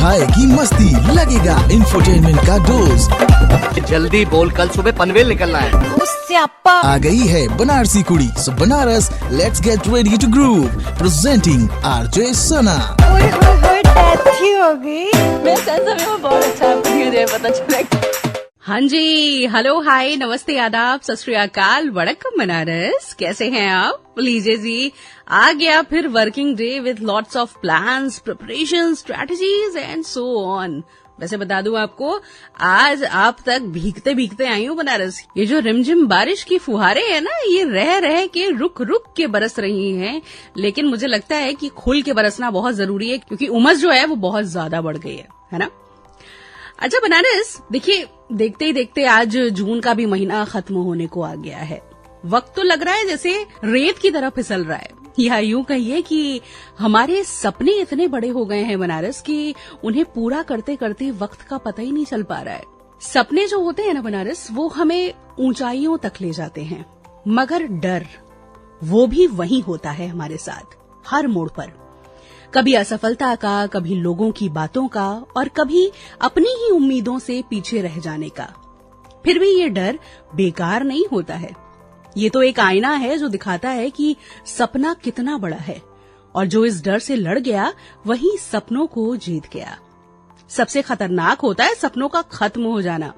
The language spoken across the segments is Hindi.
आएगी मस्ती, लगेगा इंफोटेनमेंट का डोज। जल्दी बोल, कल सुबह पनवेल निकलना है। आ गई है बनारसी कुड़ी, so Banaras let's get ready to groove. Presenting RJ Sana. हो गई। मैं सच में बहुत अच्छा मुझे पता चला। हाँ जी, हेलो, हाय, नमस्ते, आदाब, सत श्री अकाल, वड़क्कम बनारस। कैसे हैं आप? लीजिए जी, आ गया फिर working day with lots of plans, preparation, strategies and so on. वैसे बता दूं आपको, आज आप तक भीगते भीगते आई हूँ बनारस। ये जो रिमझिम बारिश की फुहारे हैं ना, ये रह रह के रुक रुक के बरस रही हैं, लेकिन मुझे लगता है कि खुल के बरसना बहुत जरूरी है, क्योंकि उमस जो है वो बहुत ज्यादा बढ़ गई है ना। अच्छा बनारस, देखिए, देखते ही देखते आज जून का भी महीना खत्म होने को आ गया है। वक्त तो लग रहा है जैसे रेत की तरह फिसल रहा है, या यूं कहिए कि हमारे सपने इतने बड़े हो गए हैं बनारस कि उन्हें पूरा करते करते वक्त का पता ही नहीं चल पा रहा है। सपने जो होते हैं ना बनारस, वो हमें ऊंचाइयों तक ले जाते हैं, मगर डर वो भी वहीं होता है हमारे साथ, हर मोड़ पर। कभी असफलता का, कभी लोगों की बातों का, और कभी अपनी ही उम्मीदों से पीछे रह जाने का। फिर भी ये डर बेकार नहीं होता है। ये तो एक आईना है जो दिखाता है कि सपना कितना बड़ा है, और जो इस डर से लड़ गया वही सपनों को जीत गया। सबसे खतरनाक होता है सपनों का खत्म हो जाना।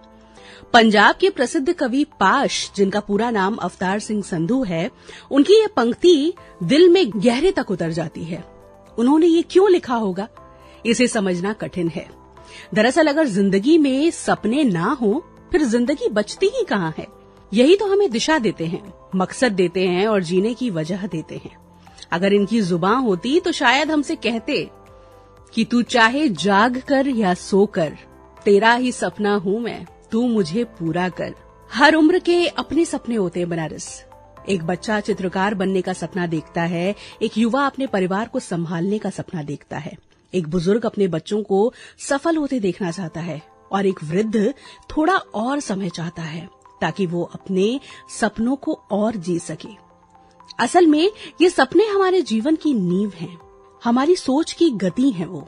पंजाब के प्रसिद्ध कवि पाश, जिनका पूरा नाम अवतार सिंह संधू है, उनकी ये पंक्ति दिल में गहरे तक उतर जाती है। उन्होंने ये क्यों लिखा होगा, इसे समझना कठिन है। दरअसल अगर जिंदगी में सपने ना हो, फिर जिंदगी बचती ही कहाँ है। यही तो हमें दिशा देते हैं, मकसद देते हैं और जीने की वजह देते हैं। अगर इनकी जुबान होती तो शायद हमसे कहते कि तू चाहे जाग कर या सो कर, तेरा ही सपना हूं मैं, तू मुझे पूरा कर। हर उम्र के अपने सपने होते हैं बनारस। एक बच्चा चित्रकार बनने का सपना देखता है, एक युवा अपने परिवार को संभालने का सपना देखता है, एक बुजुर्ग अपने बच्चों को सफल होते देखना चाहता है, और एक वृद्ध थोड़ा और समय चाहता है ताकि वो अपने सपनों को और जी सके। असल में ये सपने हमारे जीवन की नींव हैं, हमारी सोच की गति है वो।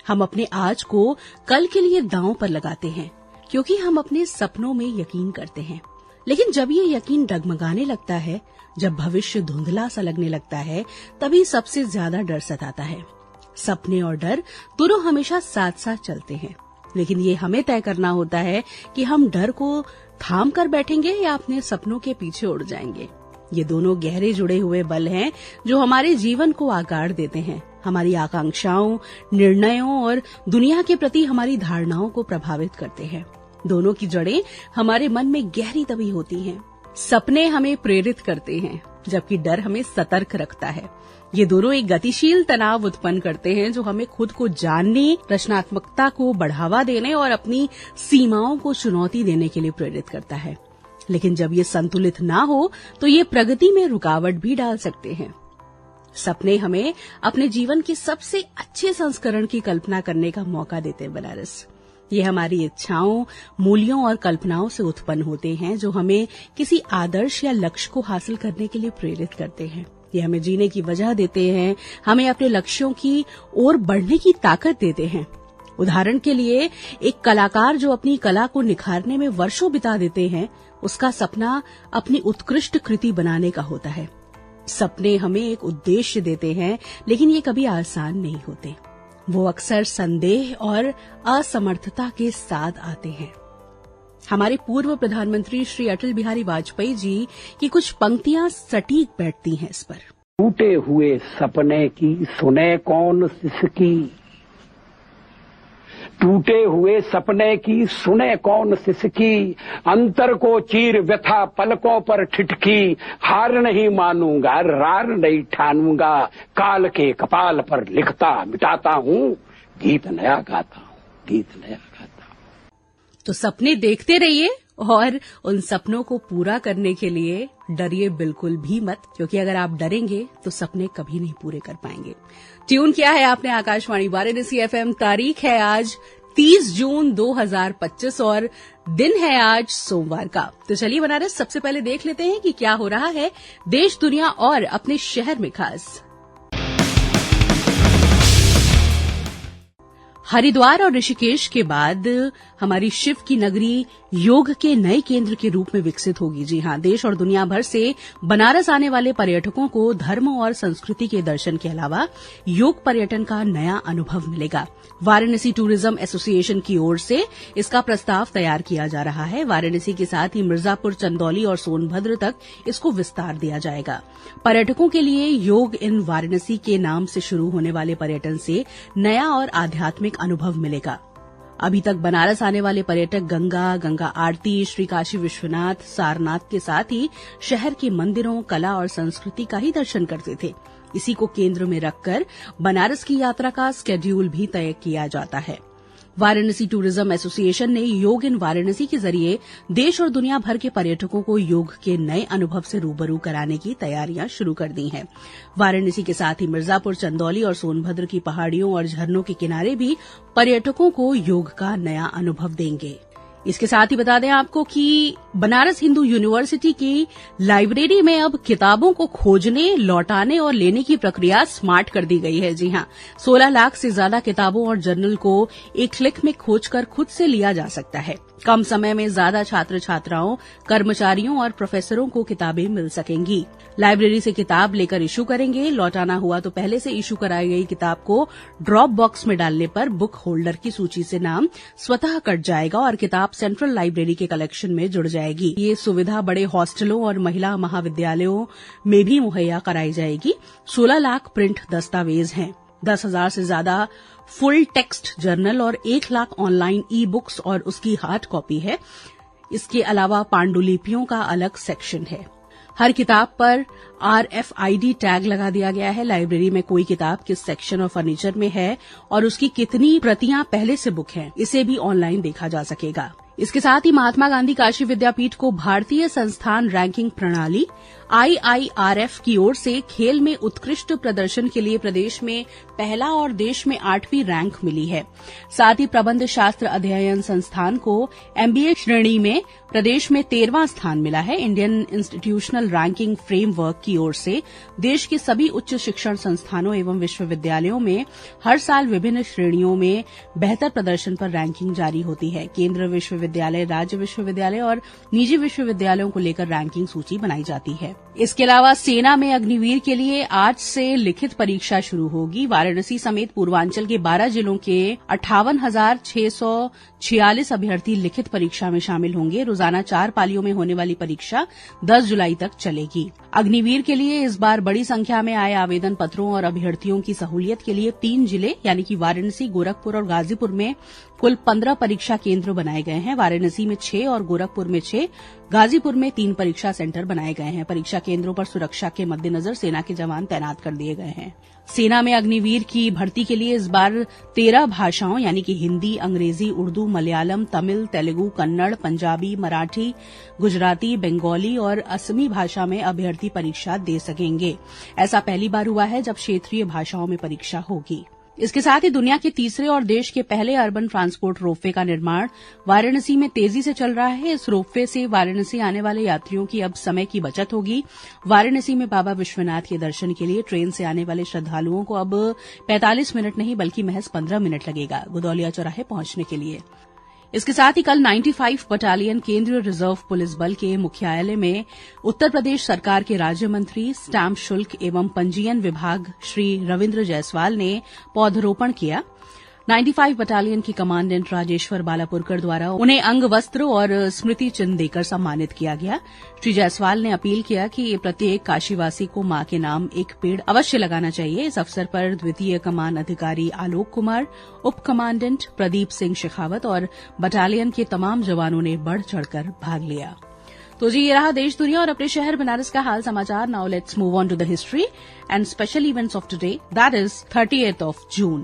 हम अपने आज को कल के लिए दांव पर लगाते हैं, क्योंकि हम अपने सपनों में यकीन करते हैं। लेकिन जब ये यकीन डगमगाने लगता है, जब भविष्य धुंधला सा लगने लगता है, तभी सबसे ज्यादा डर सताता है। सपने और डर दोनों हमेशा साथ साथ चलते हैं, लेकिन ये हमें तय करना होता है कि हम डर को थाम कर बैठेंगे या अपने सपनों के पीछे उड़ जाएंगे। ये दोनों गहरे जुड़े हुए बल हैं जो हमारे जीवन को आकार देते हैं, हमारी आकांक्षाओं, निर्णयों और दुनिया के प्रति हमारी धारणाओं को प्रभावित करते हैं। दोनों की जड़ें हमारे मन में गहरी दबी होती हैं। सपने हमें प्रेरित करते हैं, जबकि डर हमें सतर्क रखता है। ये दोनों एक गतिशील तनाव उत्पन्न करते हैं जो हमें खुद को जानने, रचनात्मकता को बढ़ावा देने और अपनी सीमाओं को चुनौती देने के लिए प्रेरित करता है। लेकिन जब ये संतुलित ना हो तो ये प्रगति में रुकावट भी डाल सकते हैं। सपने हमें अपने जीवन के सबसे अच्छे संस्करण की कल्पना करने का मौका देते हैं बनारस। ये हमारी इच्छाओं, मूल्यों और कल्पनाओं से उत्पन्न होते हैं जो हमें किसी आदर्श या लक्ष्य को हासिल करने के लिए प्रेरित करते हैं। ये हमें जीने की वजह देते हैं, हमें अपने लक्ष्यों की ओर बढ़ने की ताकत देते हैं। उदाहरण के लिए, एक कलाकार जो अपनी कला को निखारने में वर्षों बिता देते हैं, उसका सपना अपनी उत्कृष्ट कृति बनाने का होता है। सपने हमें एक उद्देश्य देते हैं, लेकिन ये कभी आसान नहीं होते। वो अक्सर संदेह और असमर्थता के साथ आते हैं। हमारे पूर्व प्रधानमंत्री श्री अटल बिहारी वाजपेयी जी की कुछ पंक्तियां सटीक बैठती हैं इस पर। टूटे हुए सपने की सुने कौन सिसकी, टूटे हुए सपने की सुने कौन सिसकी, अंतर को चीर व्यथा पलकों पर ठिठकी, हार नहीं मानूंगा रार नहीं ठानूंगा, काल के कपाल पर लिखता मिटाता हूँ, गीत नया गाता हूँ, गीत नया गाता हूँ। तो सपने देखते रहिए और उन सपनों को पूरा करने के लिए डरिए बिल्कुल भी मत, क्योंकि अगर आप डरेंगे तो सपने कभी नहीं पूरे कर पाएंगे। ट्यून किया है आपने आकाशवाणी वाराणसी एफएम। तारीख है आज 30 जून 2025 और दिन है आज सोमवार का। तो चलिए बनारस, सबसे पहले देख लेते हैं कि क्या हो रहा है देश, दुनिया और अपने शहर में खास। हरिद्वार और ऋषिकेश के बाद हमारी शिव की नगरी योग के नए केंद्र के रूप में विकसित होगी। जी हां, देश और दुनिया भर से बनारस आने वाले पर्यटकों को धर्म और संस्कृति के दर्शन के अलावा योग पर्यटन का नया अनुभव मिलेगा। वाराणसी टूरिज्म एसोसिएशन की ओर से इसका प्रस्ताव तैयार किया जा रहा है। वाराणसी के साथ ही मिर्जापुर, चंदौली और सोनभद्र तक इसको विस्तार दिया जाएगा। पर्यटकों के लिए योग इन वाराणसी के नाम से शुरू होने वाले पर्यटन से नया और आध्यात्मिक अनुभव मिलेगा। अभी तक बनारस आने वाले पर्यटक गंगा आरती, श्री काशी विश्वनाथ, सारनाथ के साथ ही शहर के मंदिरों, कला और संस्कृति का ही दर्शन करते थे। इसी को केंद्र में रखकर बनारस की यात्रा का स्केड्यूल भी तय किया जाता है। वाराणसी टूरिज्म एसोसिएशन ने योग इन वाराणसी के जरिए देश और दुनिया भर के पर्यटकों को योग के नए अनुभव से रूबरू कराने की तैयारियां शुरू कर दी हैं। वाराणसी के साथ ही मिर्जापुर, चंदौली और सोनभद्र की पहाड़ियों और झरनों के किनारे भी पर्यटकों को योग का नया अनुभव देंगे। इसके साथ ही बता दें आपको कि बनारस हिंदू यूनिवर्सिटी की लाइब्रेरी में अब किताबों को खोजने, लौटाने और लेने की प्रक्रिया स्मार्ट कर दी गई है। जी हां, 16 लाख से ज्यादा किताबों और जर्नल को एक क्लिक में खोजकर खुद से लिया जा सकता है। कम समय में ज्यादा छात्र छात्राओं, कर्मचारियों और प्रोफेसरों को किताबें मिल सकेंगी। लाइब्रेरी से किताब लेकर इशू करेंगे। लौटाना हुआ तो पहले से इशू कराई गई किताब को ड्रॉप बॉक्स में डालने पर बुक होल्डर की सूची से नाम स्वतः कट जाएगा और किताब सेंट्रल लाइब्रेरी के कलेक्शन में जुड़ जाएगी। ये सुविधा बड़े हॉस्टलों और महिला महाविद्यालयों में भी मुहैया कराई जाएगी। 16 लाख प्रिंट दस्तावेज हैं, 10,000 से ज्यादा फुल टेक्स्ट जर्नल और 1 लाख ऑनलाइन ई बुक्स और उसकी हार्ड कॉपी है। इसके अलावा पांडुलिपियों का अलग सेक्शन है। हर किताब पर RFID टैग लगा दिया गया है। लाइब्रेरी में कोई किताब किस सेक्शन और फर्नीचर में है और उसकी कितनी प्रतियां पहले से बुक हैं, इसे भी ऑनलाइन देखा जा सकेगा। इसके साथ ही महात्मा गांधी काशी विद्यापीठ को भारतीय संस्थान रैंकिंग प्रणाली IIRF की ओर से खेल में उत्कृष्ट प्रदर्शन के लिए प्रदेश में पहला और देश में 8वीं रैंक मिली है। साथ ही प्रबंध शास्त्र अध्ययन संस्थान को MBA श्रेणी में प्रदेश में 13वां स्थान मिला है। इंडियन इंस्टीट्यूशनल रैंकिंग फ्रेमवर्क की ओर से देश के सभी उच्च शिक्षण संस्थानों एवं विश्वविद्यालयों में हर साल विभिन्न श्रेणियों में बेहतर प्रदर्शन पर रैंकिंग जारी होती है। केंद्रीय विश्वविद्यालय, राज्य विश्वविद्यालय और निजी विश्वविद्यालयों को लेकर रैंकिंग सूची बनाई जाती है। इसके अलावा सेना में अग्निवीर के लिए आज से लिखित परीक्षा शुरू होगी। वाराणसी समेत पूर्वांचल के 12 जिलों के 58,646 अभ्यर्थी लिखित परीक्षा में शामिल होंगे। रोजाना 4 पालियों में होने वाली परीक्षा 10 जुलाई तक चलेगी। अग्निवीर के लिए इस बार बड़ी संख्या में आए आवेदन पत्रों और अभ्यर्थियों की सहूलियत के लिए 3 जिले यानी कि वाराणसी, गोरखपुर और गाजीपुर में कुल 15 परीक्षा केंद्र बनाए गए हैं। वाराणसी में 6 और गोरखपुर में 6, गाजीपुर में 3 परीक्षा सेंटर बनाए गए हैं। परीक्षा केंद्रों पर सुरक्षा के मद्देनजर सेना के जवान तैनात कर दिए गए हैं। सेना में अग्निवीर की भर्ती के लिए इस बार 13 भाषाओं यानी कि हिंदी, अंग्रेजी, उर्दू, मलयालम, तमिल, तेलुगु, कन्नड़, पंजाबी, मराठी, गुजराती, बंगाली और असमी भाषा में अभ्यर्थी परीक्षा दे सकेंगे। ऐसा पहली बार हुआ है जब क्षेत्रीय भाषाओं में परीक्षा होगी। इसके साथ ही दुनिया के तीसरे और देश के पहले अर्बन ट्रांसपोर्ट रोपवे का निर्माण वाराणसी में तेजी से चल रहा है। इस रोपवे से वाराणसी आने वाले यात्रियों की अब समय की बचत होगी। वाराणसी में बाबा विश्वनाथ के दर्शन के लिए ट्रेन से आने वाले श्रद्धालुओं को अब 45 मिनट नहीं बल्कि महज 15 मिनट लगेगा गुदौलिया चौराहे पहुंचने के लिए। इसके साथ ही कल 95 बटालियन केंद्रीय रिजर्व पुलिस बल के मुख्यालय में उत्तर प्रदेश सरकार के राज्य मंत्री, स्टैम्प शुल्क एवं पंजीयन विभाग श्री रविन्द्र जायसवाल ने पौधरोपण किया। 95 बटालियन की कमांडेंट राजेश्वर बालापुरकर द्वारा उन्हें अंग वस्त्र और स्मृति चिन्ह देकर सम्मानित किया गया। श्री जायसवाल ने अपील किया कि प्रत्येक काशीवासी को मां के नाम एक पेड़ अवश्य लगाना चाहिए। इस अवसर पर द्वितीय कमान अधिकारी आलोक कुमार, उप कमांडेंट प्रदीप सिंह शेखावत और बटालियन के तमाम जवानों ने बढ़ चढ़कर भाग लिया। तो जी, ये रहा देश दुनिया और अपने शहर बनारस का हाल समाचार। Now let's move on to the history and special events of today, that is 30th of June।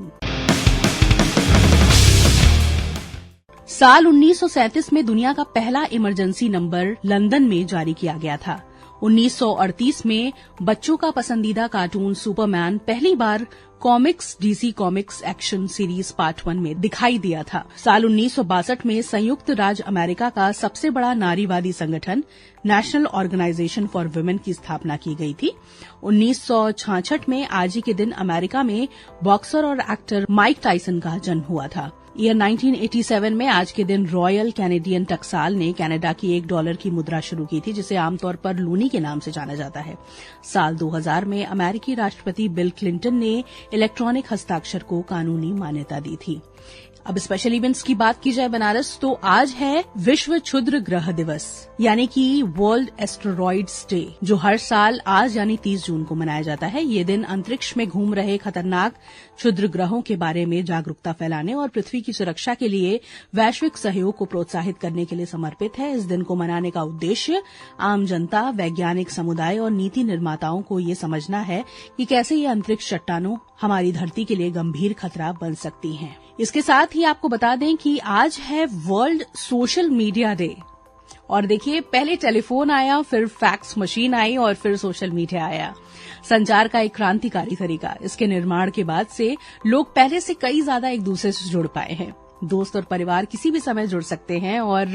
साल 1937 में दुनिया का पहला इमरजेंसी नंबर लंदन में जारी किया गया था। 1938 में बच्चों का पसंदीदा कार्टून सुपरमैन पहली बार comics DC comics action series part 1 में दिखाई दिया था। साल 1962 में संयुक्त राज्य अमेरिका का सबसे बड़ा नारीवादी संगठन नेशनल ऑर्गेनाइजेशन फॉर वुमेन की स्थापना की गई थी। 1966 में आज ही के दिन अमेरिका में बॉक्सर और एक्टर माइक टायसन का जन्म हुआ था। ईयर 1987 में आज के दिन रॉयल कैनेडियन टकसाल ने कनाडा की $1 की मुद्रा शुरू की थी, जिसे आमतौर पर लूनी के नाम से जाना जाता है। साल 2000 में अमेरिकी राष्ट्रपति बिल क्लिंटन ने इलेक्ट्रॉनिक हस्ताक्षर को कानूनी मान्यता दी थी। अब स्पेशल इवेंट्स की बात की जाए बनारस, तो आज है विश्व क्षुद्र ग्रह दिवस यानी कि वर्ल्ड एस्टेरॉइड्स डे, जो हर साल आज यानी 30 जून को मनाया जाता है। ये दिन अंतरिक्ष में घूम रहे खतरनाक क्षुद्र ग्रहों के बारे में जागरूकता फैलाने और पृथ्वी की सुरक्षा के लिए वैश्विक सहयोग को प्रोत्साहित करने के लिए समर्पित है। इस दिन को मनाने का उद्देश्य आम जनता, वैज्ञानिक समुदाय और नीति निर्माताओं को ये समझना है कि कैसे ये अंतरिक्ष चट्टानों हमारी धरती के लिए गंभीर खतरा बन सकती हैं। इसके साथ ही आपको बता दें कि आज है वर्ल्ड सोशल मीडिया डे। और देखिए, पहले टेलीफोन आया, फिर फैक्स मशीन आई और फिर सोशल मीडिया आया। संचार का एक क्रांतिकारी तरीका। इसके निर्माण के बाद से लोग पहले से कई ज्यादा एक दूसरे से जुड़ पाए हैं। दोस्त और परिवार किसी भी समय जुड़ सकते हैं और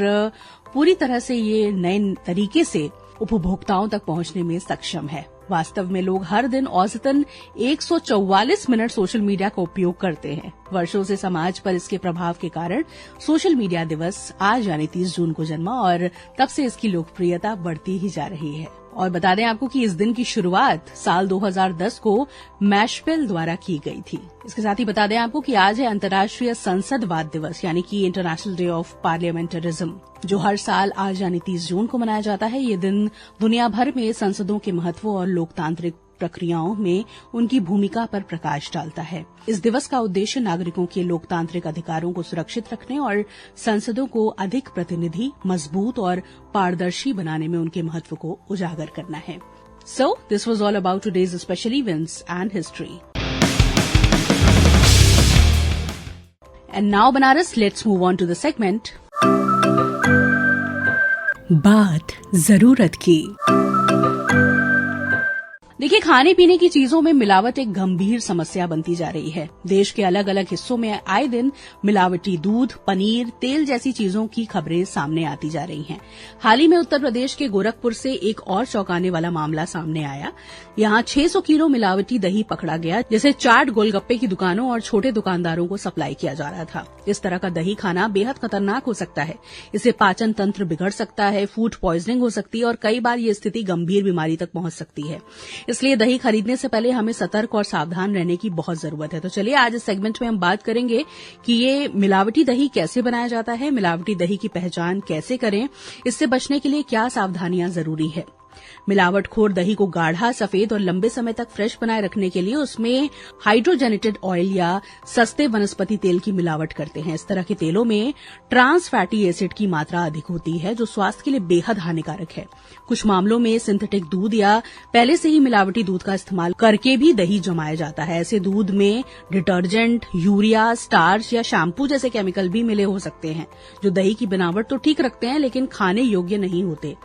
पूरी तरह से ये नए तरीके से उपभोक्ताओं तक पहुंचने में सक्षम है। वास्तव में लोग हर दिन औसतन 144 मिनट सोशल मीडिया का उपयोग करते हैं। वर्षों से समाज पर इसके प्रभाव के कारण सोशल मीडिया दिवस आज यानी 30 जून को जन्मा और तब से इसकी लोकप्रियता बढ़ती ही जा रही है। और बता दें आपको कि इस दिन की शुरुआत साल 2010 को मैशवेल द्वारा की गई थी। इसके साथ ही बता दें आपको कि आज है अंतर्राष्ट्रीय संसदवाद दिवस यानी कि इंटरनेशनल डे ऑफ पार्लियामेंटरिज्म, जो हर साल आज यानी 30 जून को मनाया जाता है। ये दिन दुनिया भर में संसदों के महत्व और लोकतांत्रिक प्रक्रियाओं में उनकी भूमिका पर प्रकाश डालता है। इस दिवस का उद्देश्य नागरिकों के लोकतांत्रिक अधिकारों को सुरक्षित रखने और संसदों को अधिक प्रतिनिधि, मजबूत और पारदर्शी बनाने में उनके महत्व को उजागर करना है। So this was all about today's special events and history. And now Banaras, let's move on to the segment बात जरूरत की। देखिए, खाने पीने की चीजों में मिलावट एक गंभीर समस्या बनती जा रही है। देश के अलग अलग हिस्सों में आए दिन मिलावटी दूध, पनीर, तेल जैसी चीजों की खबरें सामने आती जा रही हैं। हाल ही में उत्तर प्रदेश के गोरखपुर से एक और चौंकाने वाला मामला सामने आया। यहां 600 किलो मिलावटी दही पकड़ा गया, जिसे चाट, गोलगप्पे की दुकानों और छोटे दुकानदारों को सप्लाई किया जा रहा था। इस तरह का दही खाना बेहद खतरनाक हो सकता है। इससे पाचन तंत्र बिगड़ सकता है, फूड पॉइजनिंग हो सकती है और कई बार ये स्थिति गंभीर बीमारी तक पहुंच सकती है। इसलिए दही खरीदने से पहले हमें सतर्क और सावधान रहने की बहुत जरूरत है। तो चलिए, आज इस सेगमेंट में हम बात करेंगे कि ये मिलावटी दही कैसे बनाया जाता है, मिलावटी दही की पहचान कैसे करें, इससे बचने के लिए क्या सावधानियां जरूरी है। मिलावटखोर दही को गाढ़ा, सफेद और लंबे समय तक फ्रेश बनाए रखने के लिए उसमें हाइड्रोजेनेटेड ऑयल या सस्ते वनस्पति तेल की मिलावट करते हैं। इस तरह के तेलों में ट्रांस फैटी एसिड की मात्रा अधिक होती है, जो स्वास्थ्य के लिए बेहद हानिकारक है। कुछ मामलों में सिंथेटिक दूध या पहले से ही मिलावटी दूध का इस्तेमाल करके भी दही जमाया जाता है। ऐसे दूध में डिटर्जेंट, यूरिया, स्टार्च या शैम्पू जैसे केमिकल भी मिले हो सकते हैं, जो दही की बनावट तो ठीक रखते हैं लेकिन खाने योग्य नहीं होते।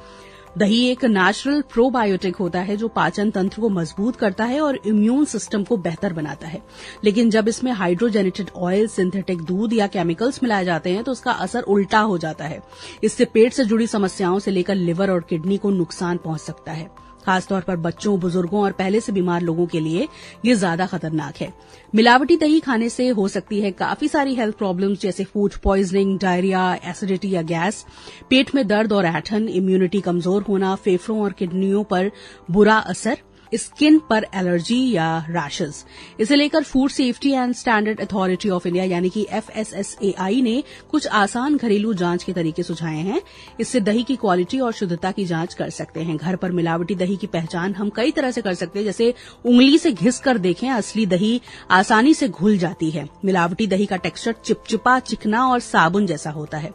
दही एक नेचुरल प्रोबायोटिक होता है जो पाचन तंत्र को मजबूत करता है और इम्यून सिस्टम को बेहतर बनाता है। लेकिन जब इसमें हाइड्रोजेनेटेड ऑयल, सिंथेटिक दूध या केमिकल्स मिलाए जाते हैं तो उसका असर उल्टा हो जाता है। इससे पेट से जुड़ी समस्याओं से लेकर लिवर और किडनी को नुकसान पहुंच सकता है। खासतौर पर बच्चों, बुजुर्गों और पहले से बीमार लोगों के लिए ये ज्यादा खतरनाक है। मिलावटी दही खाने से हो सकती है काफी सारी हेल्थ प्रॉब्लम्स, जैसे फूड पॉइजनिंग, डायरिया, एसिडिटी या गैस, पेट में दर्द और ऐंठन, इम्यूनिटी कमजोर होना, फेफड़ों और किडनियों पर बुरा असर, स्किन पर एलर्जी या रैशेज। इसे लेकर food safety and standard authority of India यानी कि FSSAI ने कुछ आसान घरेलू जांच के तरीके सुझाए हैं। इससे दही की क्वालिटी और शुद्धता की जांच कर सकते हैं। घर पर मिलावटी दही की पहचान हम कई तरह से कर सकते हैं, जैसे उंगली से घिस कर देखें, असली दही आसानी से घुल जाती है। मिलावटी दही का टेक्सचर चिपचिपा, चिकना और साबुन जैसा होता है।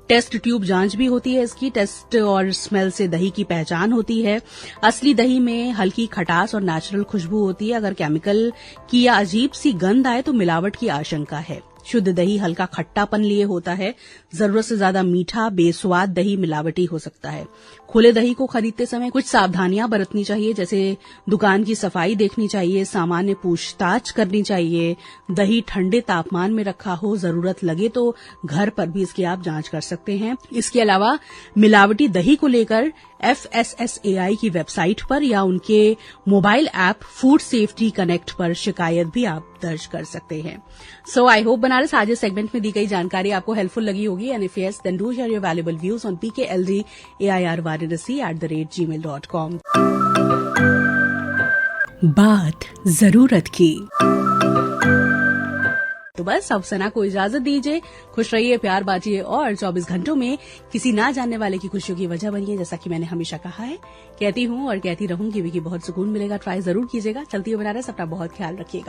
टेस्ट ट्यूब जांच भी होती है इसकी। टेस्ट और स्मेल से दही की पहचान होती है। असली दही में हल्की खटास और नेचुरल खुशबू होती है। अगर केमिकल की या अजीब सी गंध आए तो मिलावट की आशंका है। शुद्ध दही हल्का खट्टापन लिए होता है। जरूरत से ज्यादा मीठा, बेस्वाद दही मिलावटी हो सकता है। खुले दही को खरीदते समय कुछ सावधानियां बरतनी चाहिए, जैसे दुकान की सफाई देखनी चाहिए, सामान्य पूछताछ करनी चाहिए, दही ठंडे तापमान में रखा हो, जरूरत लगे तो घर पर भी इसकी आप जांच कर सकते हैं। इसके अलावा मिलावटी दही को लेकर FSSAI की वेबसाइट पर या उनके mobile app food safety connect पर शिकायत भी आप दर्ज कर सकते हैं। सो आई होप बनारस आज इस सेगमेंट में दी गई जानकारी आपको हेल्पफुल लगी होगी, and if yes then do share your valuable views on pkldairvaranasi@gmail.com। बात जरूरत की। तो बस अब सना को इजाजत दीजिए। खुश रहिए, प्यार बांटिए और 24 घंटों में किसी ना जानने वाले की खुशियों की वजह बनिए, जैसा कि मैंने हमेशा कहा है, कहती हूँ और कहती रहूंगी भी कि बहुत सुकून मिलेगा। ट्राई जरूर कीजिएगा। चलती हूँ बनारस, अपना बहुत ख्याल रखिएगा।